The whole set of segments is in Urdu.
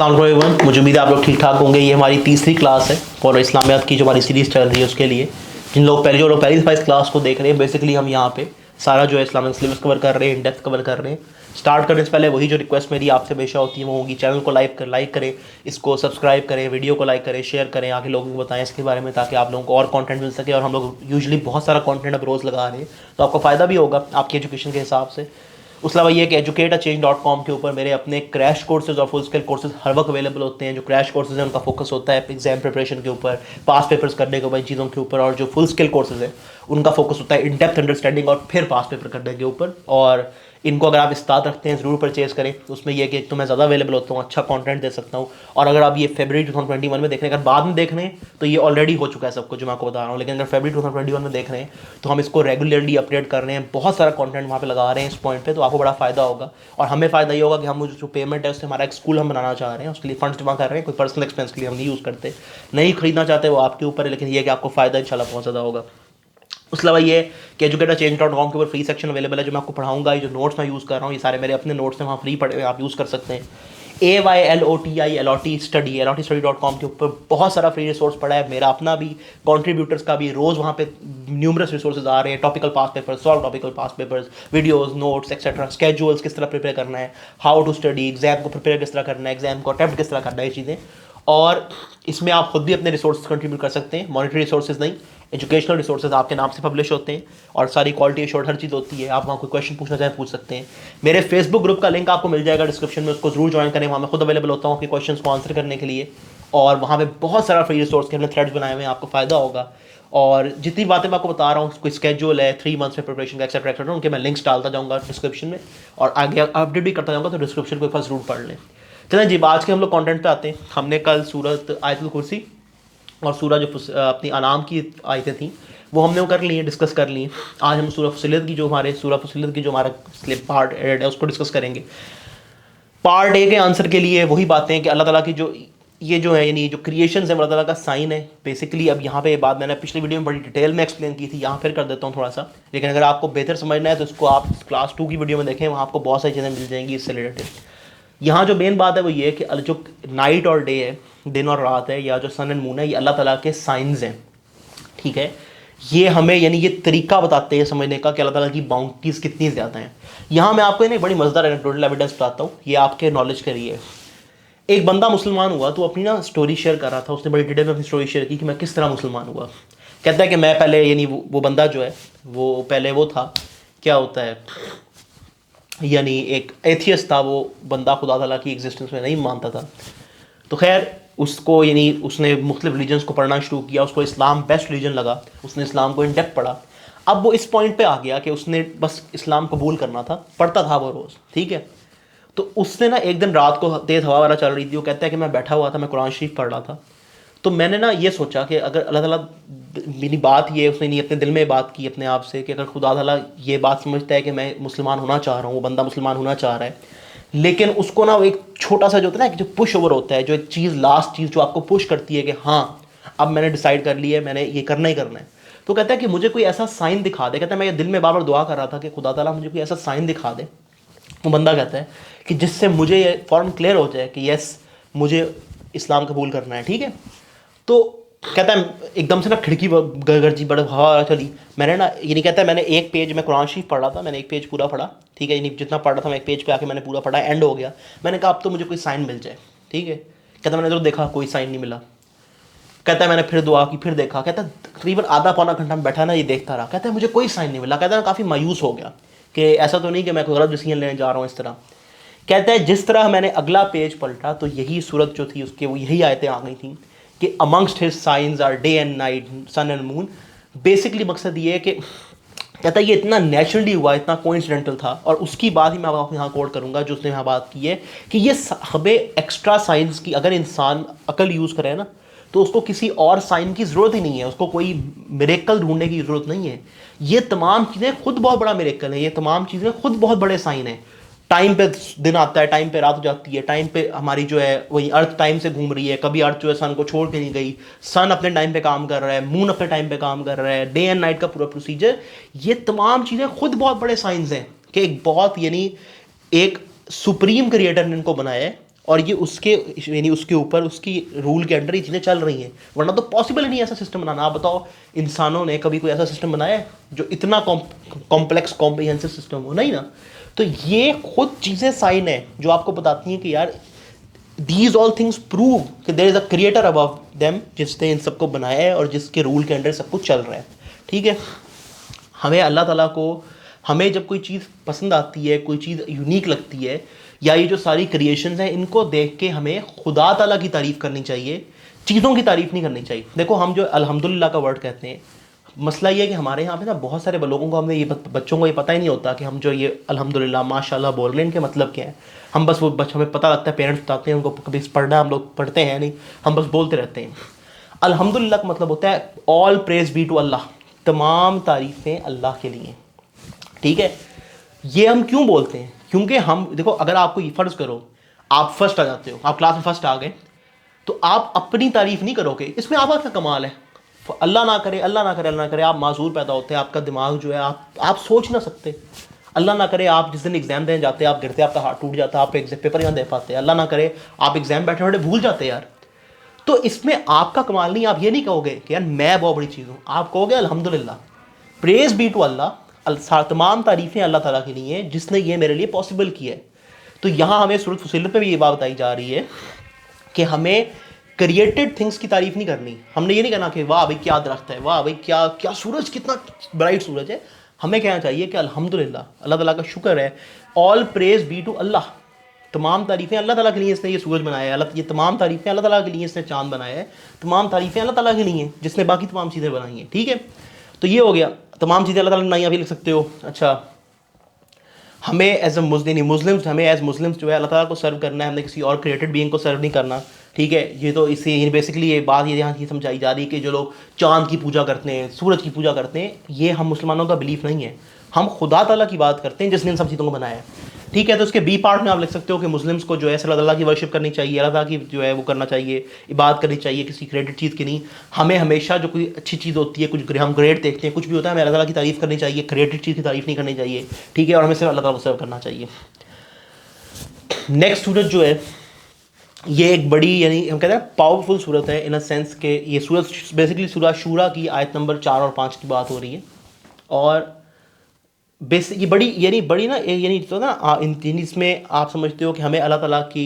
السلام علیکم، مجھے امید ہے آپ لوگ ٹھیک ٹھاک ہوں گے. یہ ہماری تیسری کلاس ہے اور اسلامیات کی جو ہماری سیریز چل رہی ہے اس کے لیے جو لوگ پہلی دفعہ اس کلاس کو دیکھ رہے ہیں. بیسکلی ہم یہاں پہ سارا جو ہے اسلامک سلیبس کور کر رہے ہیں، ان ڈیپتھ کور کر رہے ہیں. اسٹارٹ کرنے سے پہلے وہی جو ریکویسٹ میری آپ سے ہمیشہ ہوتی ہے وہ ہوگی، چینل کو لائک کریں، اس کو سبسکرائب کریں، ویڈیو کو لائک کریں، شیئر کریں، آگے لوگوں کو بتائیں اس کے بارے میں تاکہ آپ لوگوں کو اور کانٹینٹ مل سکے. اور ہم لوگ یوزلی بہت سارا کانٹینٹ اب روز لگا رہے ہیں تو آپ کو فائدہ بھی ہوگا آپ کی ایجوکیشن کے حساب سے. اس کے علاوہ یہ کہ educate@change.com کے اوپر میرے اپنے کریش کورسز اور فل اسکیل کورسز ہر وقت اویلیبل ہوتے ہیں. جو کریش کورسز ہیں ان کا فوکس ہوتا ہے ایگزام پریپریشن کے اوپر، پاس پیپرز کرنے کے اوپر، ان چیزوں کے اوپر. اور جو فل اسکیل کورسز ہیں ان کا فوکس ہوتا ہے ان ڈیپتھ انڈرسٹینڈنگ اور پھر پاس پیپر کرنے کے اوپر. اور ان کو اگر آپ استاد رکھتے ہیں ضرور پرچیز کریں. اس میں یہ کہ ایک تو میں زیادہ اویلیبل ہوتا ہوں، اچھا کانٹینٹ دے سکتا ہوں. اور اگر آپ یہ فیبرری 2021 میں دیکھ رہے ہیں، اگر بعد میں دیکھ رہے ہیں تو یہ آلریڈی ہو چکا ہے سب کچھ جو میں آپ کو بتا رہا ہوں. لیکن اگر فیبرری 2021 میں دیکھ رہے ہیں تو ہم اس کو ریگولرلی اپڈیٹ کر رہے ہیں، بہت سارا کانٹینٹ وہاں پہ لگا رہے ہیں اس پوائنٹ پہ. تو آپ کو بڑا فائدہ ہوگا اور ہمیں فائدہ یہ ہوگا کہ ہم جو پیمنٹ ہے اس سے ہمارا ایک اسکول ہم بنانا چاہ رہے ہیں، اس کے لیے فنڈس جمع کر رہے ہیں. کوئی پرسنل ایکسپینس کے لیے ہم نہیں یوز کرتے، نہیں خریدنا چاہتے وہ آپ کے اوپر ہے. لیکن یہ کہ آپ کو فائدہ انشاءاللہ بہت زیادہ ہوگا. اس کے علاوہ یہ کہ educate@change.com کے اوپر فری سیکشن اویلیبل ہے جو میں آپ کو پڑھاؤں گا. یہ جو نوٹس میں یوز کر رہا ہوں یہ سارے میرے اپنے نوٹس ہیں، وہاں فری پڑھے آپ یوز کر سکتے ہیں. AYLOTI LOT study.com کے اوپر بہت سارا فری ریسورس پڑا ہے میرا اپنا بھی، کنٹریبیوٹرس کا بھی. روز وہاں پہ نیومرس ریسورسز آ رہے ہیں، topical past paper, solve topical past papers, videos, notes etcetera, schedules کس طرح پریپیئر کرنا ہے، ہاؤ ٹو اسٹڈی، ایگزام کو پریپیئر کس طرح کرنا ہے، ایگزام کو اٹیمپٹ کس طرح کرنا ہے، یہ چیزیں. اور اس میں آپ خود بھی اپنے ریسورسز کنٹریبیوٹ کر سکتے ہیں. مانیٹری ریسورسز نہیں، ایجوکیشنل ریسورسز آپ کے نام سے پبلش ہوتے ہیں اور ساری کوالٹی ایشورڈ ہر چیز ہوتی ہے. آپ وہاں کوئی کویشچن پوچھنا چاہیں پوچھ سکتے ہیں. میرے فیس بک گروپ کا لنک آپ کو مل جائے گا ڈسکرپشن میں، اس کو ضرور جوائن کریں. وہاں میں خود اویلیبل ہوتا ہوں آپ کے کویشچنس کو آنسر کرنے کے لیے. اور وہاں پہ بہت سارا فری ریسورس کے ہم نے تھریڈز بنائے ہوئے ہیں، آپ کو فائدہ ہوگا. اور جتنی باتیں میں آپ کو بتا رہا ہوں، کوئی اسکیجول ہے 3 months میں پریپریشن کا ایکسیٹرا، ان کے میں لنکس ڈالتا جاؤں گا ڈسکرپشن میں اور آگے اپڈیٹ بھی کرتا جاؤں گا. تو ڈسکرپشن کو ایک بار ضرور پڑھ لیں. چلیں جی، آج کے ہم لوگ کانٹینٹ پہ آتے ہیں. ہم نے کل سورۃ آیت الکرسی اور سورہ جو اپنی انعام کی آیتیں تھیں وہ ہم نے کر لی ہیں، ڈسکس کر لی ہیں. آج ہم سورہ فصلت کی جو ہمارا پارٹ ایڈ ہے اس کو ڈسکس کریں گے. پارٹ اے کے آنسر کے لیے وہی باتیں ہیں کہ اللہ تعالیٰ کی جو یہ جو ہے یعنی جو کریشنز ہیں اللہ تعالیٰ کا سائن ہے بیسکلی. اب یہاں پہ یہ بات میں نے پچھلی ویڈیو میں بڑی ڈیٹیل میں ایکسپلین کی تھی، یہاں پھر کر دیتا ہوں تھوڑا سا. لیکن اگر آپ کو بہتر سمجھنا ہے تو اس کو آپ کلاس 2 کی ویڈیو میں دیکھیں، وہاں آپ کو بہت ساری چیزیں مل جائیں گی اس سے ریلیٹڈ. یہاں جو مین بات ہے وہ یہ ہے کہ جو نائٹ اور ڈے ہے، دن اور رات ہے، یا جو سن اینڈ مون ہے، یہ اللہ تعالیٰ کے سائنز ہیں. ٹھیک ہے، یہ ہمیں یعنی یہ طریقہ بتاتے ہیں سمجھنے کا کہ اللہ تعالیٰ کی باؤنڈریز کتنی زیادہ ہیں. یہاں میں آپ کو ایک بڑی مزیدار اینیکڈوٹل ایویڈنس بتاتا ہوں، یہ آپ کے نالج کے لیے. ایک بندہ مسلمان ہوا تو اپنی اسٹوری شیئر کر رہا تھا. اس نے بڑی ڈیٹیل میں اپنی اسٹوری شیئر کی کہ میں کس طرح مسلمان ہوا. کہتا ہے کہ میں پہلے یعنی وہ بندہ جو ہے وہ پہلے وہ تھا، کیا ہوتا ہے، یعنی ایک ایتھیسٹ تھا. وہ بندہ خدا تعالیٰ کی ایگزسٹنس میں نہیں مانتا تھا. تو خیر اس کو یعنی اس نے مختلف ریلیجنس کو پڑھنا شروع کیا. اس کو اسلام بیسٹ ریلیجن لگا، اس نے اسلام کو ان ڈیپتھ پڑھا. اب وہ اس پوائنٹ پہ آ گیا کہ اس نے بس اسلام قبول کرنا تھا، پڑھتا تھا وہ روز. ٹھیک ہے، تو اس نے نا ایک دن رات کو تیز ہوا وغیرہ چل رہی تھی. وہ کہتا ہے کہ میں بیٹھا ہوا تھا، میں قرآن شریف پڑھ رہا تھا. تو میں نے نا یہ سوچا کہ اگر اللہ تعالیٰ میری بات یہ اس نے اپنے دل میں بات کی اپنے آپ سے کہ اگر خدا تعالیٰ یہ بات سمجھتا ہے کہ میں مسلمان ہونا چاہ رہا ہوں، وہ بندہ مسلمان ہونا چاہ رہا ہے، لیکن اس کو نا ایک چھوٹا سا جو ہوتا ہے نا، جو پش اوور ہوتا ہے، جو ایک چیز لاسٹ چیز جو آپ کو پش کرتی ہے کہ ہاں اب میں نے ڈیسائیڈ کر لیا ہے، میں نے یہ کرنا ہی کرنا ہے. تو کہتا ہے کہ مجھے کوئی ایسا سائن دکھا دے. کہتا ہے میں یہ دل میں بار بار دعا کر رہا تھا کہ خدا تعالیٰ مجھے کوئی ایسا سائن دکھا دے. وہ بندہ کہتا ہے کہ جس سے مجھے یہ فوراً کلیئر ہو جائے کہ یس مجھے اسلام قبول کرنا ہے. ٹھیک ہے، تو کہتا ہے ایک دم سے نا کھڑکی گرجی، بڑے ہوا چلی. میں نے نا یعنی کہتا ہے میں نے ایک پیج میں قرآن شریف پڑھ رہا تھا، میں نے ایک پیج پورا پڑھا. ٹھیک ہے، یعنی جتنا پڑھ رہا تھا میں ایک پیج پہ آ کے میں نے پورا پڑھا، اینڈ ہو گیا. میں نے کہا اب تو مجھے کوئی سائن مل جائے. ٹھیک ہے، کہتا ہے میں نے ادھر دیکھا کوئی سائن نہیں ملا. کہتا ہے میں نے پھر دعا کی، پھر دیکھا. کہتا ہے تقریباً آدھا پونا گھنٹہ میں بیٹھا نا یہ دیکھتا رہا. کہتا ہے مجھے کوئی سائن نہیں ملا. کہتا ہے کافی مایوس ہو گیا کہ ایسا تو نہیں کہ میں کوئی غلط ڈیسیژن لینے جا رہا ہوں اس طرح. کہتا ہے جس طرح میں نے اگلا پیج پلٹا تو یہی صورت جو تھی اس کے وہ یہی آیتیں آ گئی تھیں کہ amongst his signs are day and night, sun and moon. Basically مقصد یہ ہے کہ کہتا ہے یہ اتنا نیچرلی ہوا، اتنا کوئنسیڈنٹل تھا. اور اس کی بات ہی میں آپ یہاں کوٹ کروں گا جو اس نے یہاں بات کی ہے کہ یہ ہمیں ایکسٹرا سائنس کی، اگر انسان عقل یوز کرے نا تو اس کو کسی اور سائن کی ضرورت ہی نہیں ہے، اس کو کوئی میریکل ڈھونڈنے کی ضرورت نہیں ہے. یہ تمام چیزیں خود بہت بڑا میریکل ہے، یہ تمام چیزیں خود بہت بڑے سائن ہیں. ٹائم پہ دن آتا ہے، ٹائم پہ رات ہو جاتی ہے، ٹائم پہ ہماری جو ہے وہی ارتھ ٹائم سے گھوم رہی ہے. کبھی ارتھ جو ہے سن کو چھوڑ کے نہیں گئی، سن اپنے ٹائم پہ کام کر رہا ہے، مون اپنے ٹائم پہ کام کر رہا ہے، ڈے اینڈ نائٹ کا پورا پروسیجر. یہ تمام چیزیں خود بہت بڑے سائنس ہیں کہ ایک بہت یعنی ایک سپریم کریٹر نے ان کو بنایا ہے اور یہ اس کے یعنی اس کے اوپر اس کی رول کے انڈر یہ چیزیں چل رہی ہیں, ورنہ تو پاسبل ہی نہیں ایسا سسٹم بنانا. آپ بتاؤ انسانوں نے کبھی کوئی ایسا سسٹم بنایا ہے جو اتنا کمپلیکس کمپریہنسو سسٹم ہو؟ نہیں نا. تو یہ خود چیزیں سائن ہیں جو آپ کو بتاتی ہیں کہ یار دیز آل تھنگس پروو کہ دیر از اے کریٹر ابو دیم, جس نے ان سب کو بنایا ہے اور جس کے رول کے انڈر سب کچھ چل رہا ہے. ٹھیک ہے, ہمیں اللہ تعالیٰ کو, ہمیں جب کوئی چیز پسند آتی ہے, کوئی چیز یونیک لگتی ہے, یا یہ جو ساری کریشنز ہیں ان کو دیکھ کے ہمیں خدا تعالیٰ کی تعریف کرنی چاہیے, چیزوں کی تعریف نہیں کرنی چاہیے. دیکھو ہم جو الحمدللہ کا ورڈ کہتے ہیں, مسئلہ یہ ہے کہ ہمارے یہاں پہ نا بہت سارے لوگوں کو ہم نے یہ بچوں کو یہ پتہ ہی نہیں ہوتا کہ ہم جو یہ الحمدللہ ماشاء اللہ بول رہے ہیں ان کے مطلب کیا ہے. ہم بس وہ ہمیں پتہ لگتا ہے, پیرنٹس بتاتے ہیں, ان کو کبھی پڑھنا, ہم لوگ پڑھتے ہیں نہیں, ہم بس بولتے رہتے ہیں. الحمدللہ کا مطلب ہوتا ہے آل پریز بی ٹو اللہ, تمام تعریفیں اللہ کے لیے. ٹھیک ہے, یہ ہم کیوں بولتے ہیں؟ کیونکہ ہم دیکھو اگر آپ کو یہ فرض کرو آپ فرسٹ آ جاتے ہو, آپ کلاس میں فرسٹ آ گئے, تو آپ اپنی تعریف نہیں کرو گے, اس میں آپ کا کیا کمال ہے. اللہ نہ کرے, اللہ نہ کرے, اللہ نہ کرے آپ معذور پیدا ہوتے ہیں, آپ کا دماغ جو ہے آپ سوچ نہ سکتے. اللہ نہ کرے آپ جس دن ایگزام دینے جاتے آپ گرتے, آپ کا ہاتھ ٹوٹ جاتا, آپ پیپر نہ دے پاتے. اللہ نہ کرے آپ ایگزام بیٹھے بیٹھے بھول جاتے یار. تو اس میں آپ کا کمال نہیں. آپ یہ نہیں کہو گے کہ یار میں بہت بڑی چیز ہوں, آپ کہو گے الحمدللہ پریز بی ٹو اللہ, تمام تعریفیں اللہ تعالیٰ کے لیے ہیں جس نے یہ میرے لیے پاسبل کیا ہے. تو یہاں ہمیں سورۃ فصیلت میں بھی یہ بات بتائی جا رہی ہے کہ ہمیں کریٹڈ تھنگس کی تعریف نہیں کرنی. ہم نے یہ نہیں کہنا کہ واہ بھائی کیا درخت ہے, واہ بھائی کیا سورج, کتنا برائٹ سورج ہے. ہمیں کہنا چاہیے کہ الحمدللہ اللہ تعالیٰ کا شکر ہے, آل پریز بی ٹو اللہ, تمام تعریفیں اللہ تعالیٰ کے لیے اس نے یہ سورج بنایا ہے, یہ تمام تعریفیں اللہ تعالیٰ کے لیے اس نے چاند بنایا ہے, تمام تعریفیں اللہ تعالیٰ کے لیے جس نے باقی تمام چیزیں بنائی ہیں. ٹھیک ہے, تو یہ ہو گیا تمام چیزیں اللہ تعالیٰ نے بنائی. ابھی لکھ سکتے ہو. اچھا, ہمیں ایز اے مسلمس, ہمیں ایز مسلمس جو ہے اللہ تعالیٰ کو سرو کرنا ہے, ہم نے کسی اور کریٹڈ بینگ کو سرو نہیں کرنا. ٹھیک ہے, یہ تو اس سے بیسکلی یہ بات یہ یہاں کی سمجھائی جا رہی ہے کہ جو لوگ چاند کی پوجا کرتے ہیں, سورج کی پوجا کرتے ہیں, یہ ہم مسلمانوں کا بلیف نہیں ہے. ہم خدا تعالیٰ کی بات کرتے ہیں جس نے ان سب چیزوں کو بنایا ہے. ٹھیک ہے, تو اس کے بی پارٹ میں آپ لکھ سکتے ہو کہ مسلمس کو جو ہے اللہ تعالیٰ کی ورشپ کرنی چاہیے, اللہ تعالیٰ کی جو ہے وہ کرنا چاہیے, عبادت کرنی چاہیے, کسی کریڈٹ چیز کی نہیں. ہمیں ہمیشہ جو کوئی اچھی چیز ہوتی ہے, کچھ ہم گریڈ دیکھتے ہیں, کچھ بھی ہوتا ہے, ہمیں اللہ تعالیٰ کی تعریف کرنی چاہیے, کریڈٹ چیز کی تعریف نہیں کرنی چاہیے. ٹھیک ہے, اور ہمیں صرف اللہ تعالیٰ کو سرو کرنا چاہیے. نیکسٹ سورت جو ہے یہ ایک بڑی یعنی ہم کہتے ہیں پاورفل صورت ہے ان اے سینس کہ یہ صورت بیسکلی سورہ شورا کی آیت نمبر 4 اور 5 کی بات ہو رہی ہے. اور یہ بڑی نا یعنی تو نا اس میں آپ سمجھتے ہو کہ ہمیں اللہ تعالیٰ کی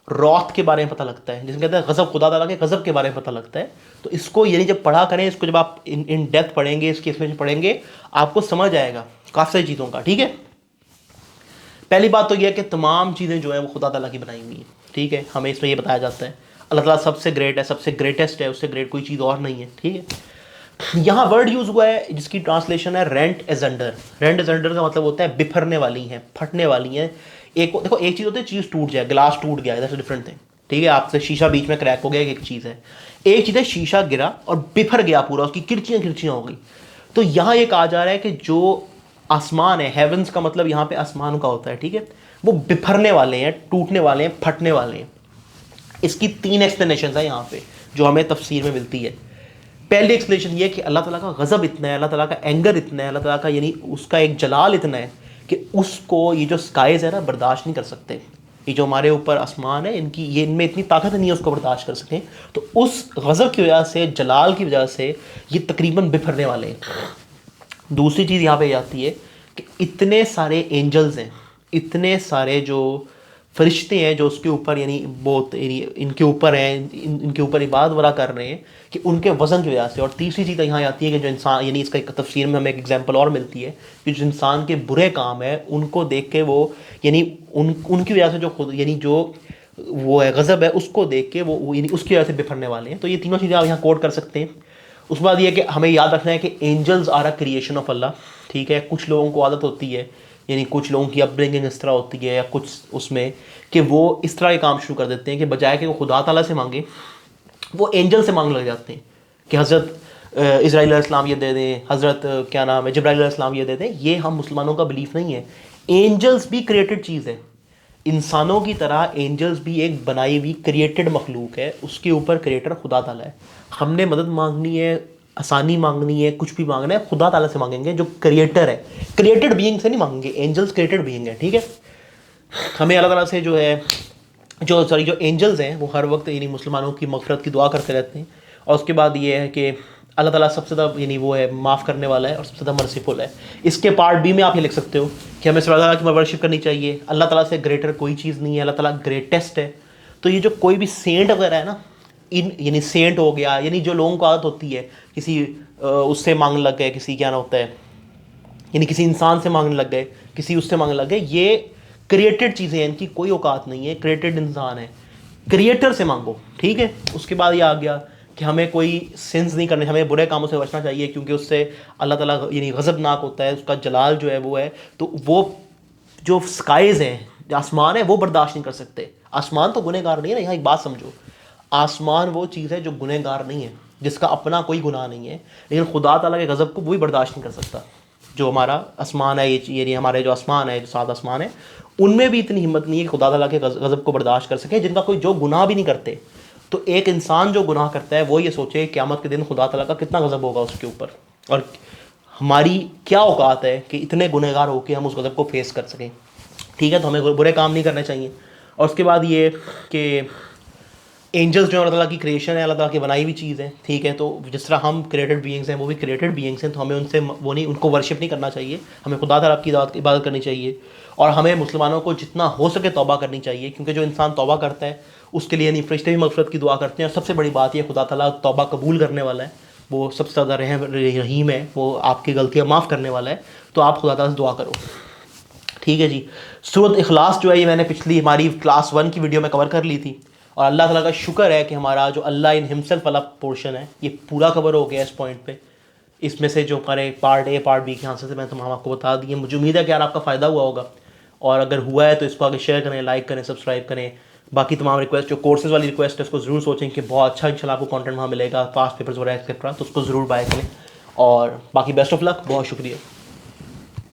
روت کے بارے میں پتہ لگتا ہے, جس میں کہتے ہیں غضب, خدا تعالیٰ کے غضب کے بارے میں پتہ لگتا ہے. تو اس کو یعنی جب پڑھا کریں, اس کو جب آپ ان ڈیپتھ پڑھیں گے, اس کیس میں پڑھیں گے, آپ کو سمجھ آئے گا کافی ساری چیزوں کا. ٹھیک ہے, پہلی بات تو یہ ہے کہ تمام چیزیں جو ہیں وہ خدا تعالیٰ کی بنائی ہوئی ہیں. ٹھیک ہے, ہمیں اس میں یہ بتایا جاتا ہے اللہ تعالیٰ سب سے گریٹ ہے, سب سے گریٹسٹ ہے, اس سے گریٹ کوئی چیز اور نہیں ہے. ٹھیک ہے, یہاں ورڈ یوز ہوا ہے جس کی ٹرانسلیشن ہے رینٹ ایزنڈر. رینٹ ایزنڈر کا مطلب ہوتا ہے بکھرنے والی ہیں, پھٹنے والی ہیں. دیکھو ایک چیز ہوتی ہے چیز ٹوٹ جائے, گلاس ٹوٹ گیا, دیٹس اے ڈفرنٹ تھنگ. ٹھیک ہے, آپ سے شیشہ بیچ میں کریک ہو گیا, ایک چیز ہے. ایک چیز ہے شیشہ گرا اور بفر گیا پورا, اس کی کرچیاں ہو گئی. تو یہاں یہ کہا جا رہا ہے کہ جو آسمان ہے, ہیونس کا مطلب یہاں پہ آسمان کا ہوتا ہے. ٹھیک ہے, وہ بفرنے والے ہیں, ٹوٹنے والے ہیں, پھٹنے والے ہیں. اس کی 3 ایکسپلینیشنز ہیں یہاں پہ جو ہمیں تفسیر میں ملتی ہے. پہلی ایکسپلینیشن یہ کہ اللہ تعالیٰ کا غضب اتنا ہے, اللہ تعالیٰ کا اینگر اتنا ہے, اللہ تعالیٰ کا یعنی اس کا ایک جلال اتنا ہے کہ اس کو یہ جو اسکائز ہے نا برداشت نہیں کر سکتے. یہ جو ہمارے اوپر آسمان ہے, ان میں اتنی طاقت نہیں ہے اس کو برداشت کر سکیں. تو اس غضب کی وجہ سے, جلال کی وجہ سے یہ تقریباً بفرنے والے ہیں. دوسری چیز یہاں پہ آتی ہے کہ اتنے سارے اینجلز ہیں, اتنے سارے جو فرشتے ہیں جو اس کے اوپر یعنی بہت یعنی ان کے اوپر ہیں, ان کے اوپر عبادت ورا کر رہے ہیں کہ ان کے وزن کی وجہ سے. اور تیسری چیز یہاں آتی ہے کہ جو انسان یعنی اس کا ایک تفسیر میں ہمیں ایک ایگزامپل اور ملتی ہے کہ جو انسان کے برے کام ہے ان کو دیکھ کے وہ یعنی ان کی وجہ سے جو خود یعنی جو وہ ہے غضب ہے اس کو دیکھ کے وہ یعنی اس کی وجہ سے بفرنے والے ہیں. تو یہ تینوں چیزیں آپ یہاں کوٹ کر سکتے ہیں. اس کے بعد یہ کہ ہمیں یاد رکھنا ہے کہ angels are a creation of اللہ. ٹھیک ہے, کچھ لوگوں کو عادت ہوتی ہے یعنی کچھ لوگوں کی اپ برنگنگ اس طرح ہوتی ہے یا کچھ اس میں کہ وہ اس طرح کے کام شروع کر دیتے ہیں کہ بجائے کہ وہ خدا تعالیٰ سے مانگیں وہ اینجل سے مانگنے لگ جاتے ہیں کہ حضرت اسرائیل علیہ السلام یہ دے دیں, حضرت کیا نام ہے جبرائیل علیہ السلام یہ دے دیں. یہ ہم مسلمانوں کا بلیف نہیں ہے. اینجلز بھی کریٹڈ چیز ہے, انسانوں کی طرح اینجلز بھی ایک بنائی ہوئی کریٹڈ مخلوق ہے, اس کے اوپر کریٹر خدا تعالیٰ ہے. ہم نے مدد مانگنی ہے, آسانی مانگنی ہے, کچھ بھی مانگنا ہے, خدا تعالیٰ سے مانگیں گے جو کریٹر ہے. کریٹڈ بینگ سے نہیں مانگیں گے, اینجلز کریٹڈ بینگ ہے. ٹھیک ہے, ہمیں اللہ تعالیٰ سے جو ہے جو اینجلز ہیں وہ ہر وقت یعنی مسلمانوں کی مغفرت کی دعا کرتے رہتے ہیں. اور اس کے بعد یہ ہے کہ اللہ تعالیٰ سب سے زیادہ یعنی وہ ہے معاف کرنے والا ہے اور سب سے زیادہ مرسیفل ہے. اس کے پارٹ بی میں آپ یہ لکھ سکتے ہو کہ ہمیں اللہ تعالیٰ کی ورشپ کرنی چاہیے. اللہ تعالیٰ سے گریٹر کوئی چیز نہیں ہے, اللہ تعالیٰ گریٹسٹ ہے. تو یہ جو کوئی بھی سینٹ وغیرہ ہے نا, یعنی سینٹ ہو گیا, یعنی جو لوگوں کو عادت ہوتی ہے کسی اس سے مانگنے لگ گئے, کسی کیا نہ ہوتا ہے یعنی کسی انسان سے مانگنے لگ گئے, کسی اس سے مانگنے لگ گئے, یہ کریٹڈ چیزیں ہیں, ان کی کوئی اوقات نہیں ہے, کریٹڈ انسان ہے, کریٹر سے مانگو, ٹھیک ہے. اس کے بعد یہ آ گیا کہ ہمیں کوئی سنس نہیں کرنے, ہمیں برے کاموں سے بچنا چاہیے کیونکہ اس سے اللہ تعالیٰ یعنی غضب ناک ہوتا ہے, اس کا جلال جو ہے وہ ہے. تو وہ جو سکائز ہیں, جو آسمان ہے, وہ برداشت نہیں کر سکتے. آسمان تو گنہ گار نہیں ہے نا, یہاں ایک بات سمجھو, آسمان وہ چیز ہے جو گنہ گار نہیں ہے, جس کا اپنا کوئی گناہ نہیں ہے, لیکن خدا تعالیٰ کے غضب کو وہی برداشت نہیں کر سکتا. جو ہمارا آسمان ہے, یعنی ہمارے جو آسمان ہے, جو 7 آسمان ہے, ان میں بھی اتنی ہمت نہیں ہے کہ خدا تعالیٰ کے غضب کو برداشت کر سکیں, جن کا کوئی جو گناہ بھی نہیں کرتے. تو ایک انسان جو گناہ کرتا ہے وہ یہ سوچے قیامت کے دن خدا تعالیٰ کا کتنا غضب ہوگا اس کے اوپر, اور ہماری کیا اوقات ہے کہ اتنے گنہ گار ہو کے ہم اس غضب کو فیس کر سکیں. ٹھیک ہے, تو ہمیں برے کام نہیں کرنے چاہیے. اور اس کے بعد یہ کہ اینجلس جو اللہ تعالیٰ کی کریشن ہے, اللہ تعالیٰ کی بنائی ہوئی چیز ہے, ٹھیک ہے. تو جس طرح ہم کریٹڈ بینگس ہیں وہ بھی کریٹڈ بینگس ہیں, تو ہمیں ان سے وہ نہیں, ان کو ورشپ نہیں کرنا چاہیے, ہمیں خدا تعالیٰ کی عبادت کرنی چاہیے. اور ہمیں مسلمانوں کو جتنا ہو سکے توبہ کرنی چاہیے, کیونکہ جو انسان توبہ کرتا ہے اس کے لیے نہیں فرشتے بھی مغفرت کی دعا کرتے ہیں. اور سب سے بڑی بات یہ خدا تعالیٰ توبہ قبول کرنے والا ہے, وہ سب سے زیادہ رحیم ہے, وہ آپ کی غلطیاں معاف کرنے والا ہے. تو آپ خدا تعالیٰ سے دعا کرو, ٹھیک ہے جی. سورۃ اخلاص جو ہے یہ میں نے پچھلی ہماری کلاس 1 کی ویڈیو میں کور کر لی تھی, اور اللہ تعالیٰ کا شکر ہے کہ ہمارا جو اللہ ان ہمسیلف والا پورشن ہے یہ پورا کور ہو گیا اس پوائنٹ پہ. اس میں سے جو ہمارے پارٹ اے پارٹ بی کے آنسر سے میں تمام آپ کو بتا دیے. مجھے امید ہے کہ یار آپ کا فائدہ ہوا ہوگا, اور اگر ہوا ہے تو اس کو آگے شیئر کریں, لائک کریں, سبسکرائب کریں. باقی تمام ریکویسٹ جو کورسز والی ریکویسٹ ہے اس کو ضرور سوچیں کہ بہت اچھا انشاءاللہ آپ کو کانٹینٹ وہاں ملے گا, پاسٹ پیپرز وغیرہ ایکسیٹرا, تو اس کو ضرور بائی کریں. اور باقی بیسٹ آف لک, بہت شکریہ.